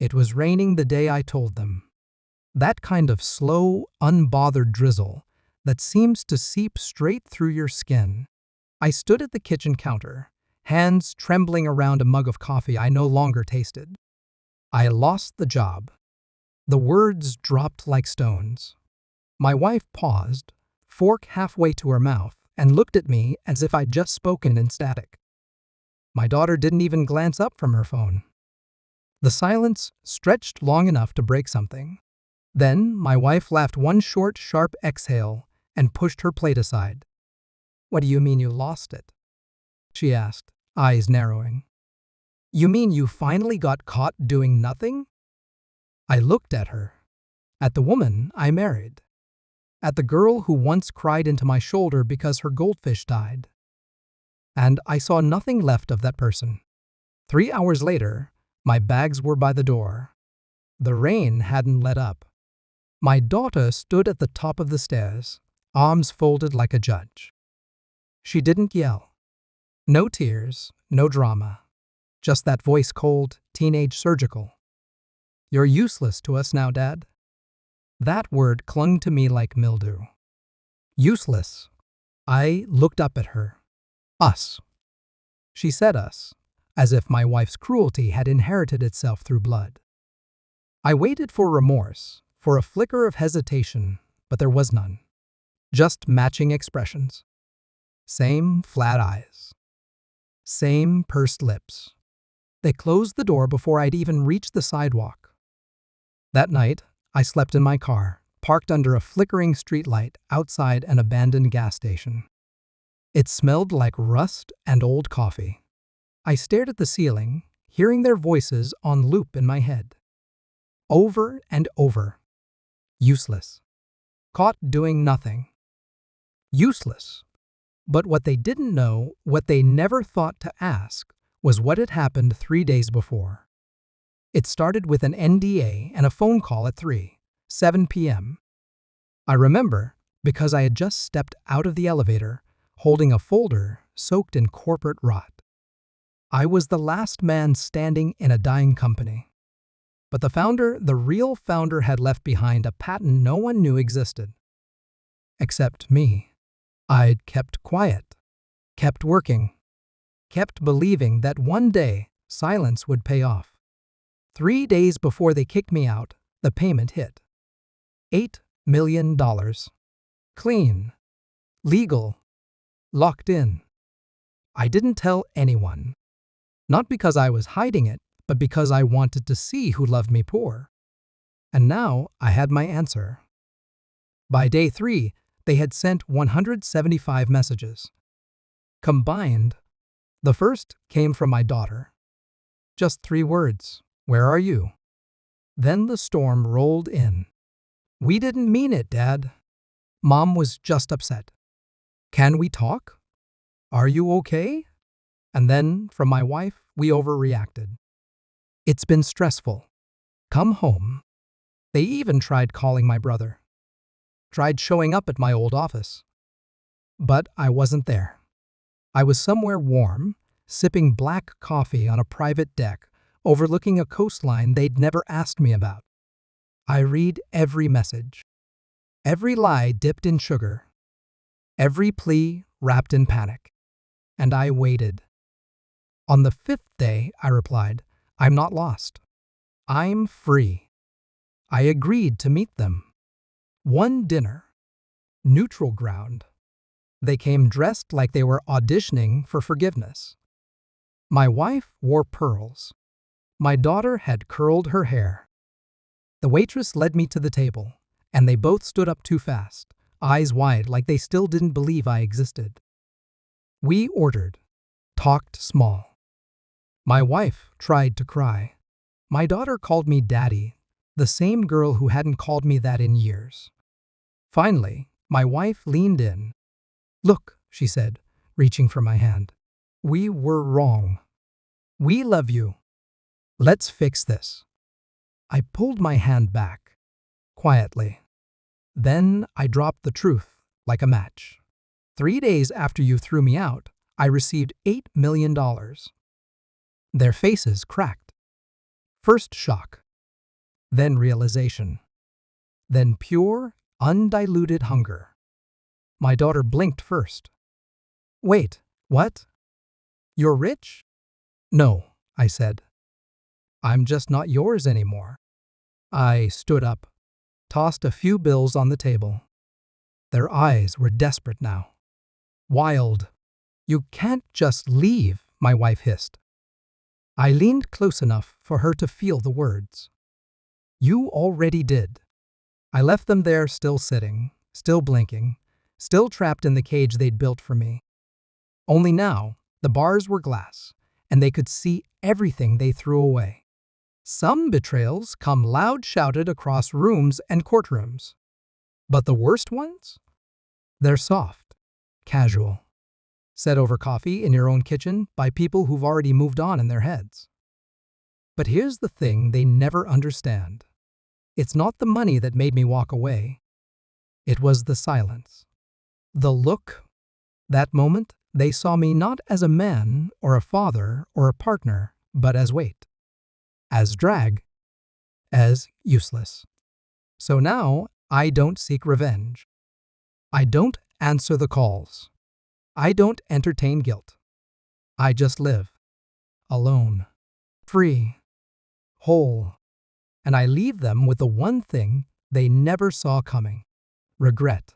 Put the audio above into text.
It was raining the day I told them. That kind of slow, unbothered drizzle that seems to seep straight through your skin. I stood at the kitchen counter, hands trembling around a mug of coffee I no longer tasted. I lost the job. The words dropped like stones. My wife paused, fork halfway to her mouth, and looked at me as if I'd just spoken in static. My daughter didn't even glance up from her phone. The silence stretched long enough to break something. Then my wife laughed one short, sharp exhale and pushed her plate aside. "What do you mean you lost it?" she asked, eyes narrowing. "You mean you finally got caught doing nothing?" I looked at her, at the woman I married, at the girl who once cried into my shoulder because her goldfish died. And I saw nothing left of that person. 3 hours later, my bags were by the door. The rain hadn't let up. My daughter stood at the top of the stairs, arms folded like a judge. She didn't yell. No tears, no drama. Just that voice cold, teenage surgical. "You're useless to us now, Dad." That word clung to me like mildew. Useless. I looked up at her. Us. She said us, as if my wife's cruelty had inherited itself through blood. I waited for remorse, for a flicker of hesitation, but there was none. Just matching expressions. Same flat eyes. Same pursed lips. They closed the door before I'd even reached the sidewalk. That night, I slept in my car, parked under a flickering streetlight outside an abandoned gas station. It smelled like rust and old coffee. I stared at the ceiling, hearing their voices on loop in my head. Over and over. Useless. Caught doing nothing. Useless. But what they didn't know, what they never thought to ask, was what had happened 3 days before. It started with an NDA and a phone call at 7 p.m. I remember because I had just stepped out of the elevator, holding a folder soaked in corporate rot. I was the last man standing in a dying company. But the real founder had left behind a patent no one knew existed. Except me. I'd kept quiet, kept working, kept believing that one day silence would pay off. 3 days before they kicked me out, the payment hit. $8 million. Clean. Legal. Locked in. I didn't tell anyone. Not because I was hiding it, but because I wanted to see who loved me poor. And now I had my answer. By day 3, they had sent 175 messages. Combined, the first came from my daughter. Just 3 words. "Where are you?" Then the storm rolled in. "We didn't mean it, Dad." Mom was just upset. "Can we talk? Are you okay?" And then, from my wife, we overreacted. "It's been stressful. Come home." They even tried calling my brother. Tried showing up at my old office. But I wasn't there. I was somewhere warm, sipping black coffee on a private deck, overlooking a coastline they'd never asked me about. I read every message. Every lie dipped in sugar. Every plea wrapped in panic. And I waited. On the 5th day, I replied, "I'm not lost. I'm free." I agreed to meet them. One dinner. Neutral ground. They came dressed like they were auditioning for forgiveness. My wife wore pearls. My daughter had curled her hair. The waitress led me to the table, and they both stood up too fast, eyes wide like they still didn't believe I existed. We ordered, talked small. My wife tried to cry. My daughter called me Daddy, the same girl who hadn't called me that in years. Finally, my wife leaned in. "Look," she said, reaching for my hand. "We were wrong. We love you. Let's fix this." I pulled my hand back, quietly. Then I dropped the truth like a match. 3 days after you threw me out, I received $8 million. Their faces cracked. First shock. then realization, then pure, undiluted hunger. My daughter blinked first. Wait, what? You're rich? No, I said. I'm just not yours anymore. I stood up, tossed a few bills on the table. Their eyes were desperate now. Wild. You can't just leave, my wife hissed. I leaned close enough for her to feel the words. You already did. I left them there still sitting, still blinking, still trapped in the cage they'd built for me. Only now, the bars were glass, and they could see everything they threw away. Some betrayals come loud-shouted across rooms and courtrooms. But the worst ones? They're soft, casual, said over coffee in your own kitchen by people who've already moved on in their heads. But here's the thing they never understand. It's not the money that made me walk away. It was the silence. The look. That moment, they saw me not as a man or a father or a partner, but as weight, as drag, as useless. So now, I don't seek revenge. I don't answer the calls. I don't entertain guilt. I just live. Alone. Free. Whole. And I leave them with the one thing they never saw coming: regret.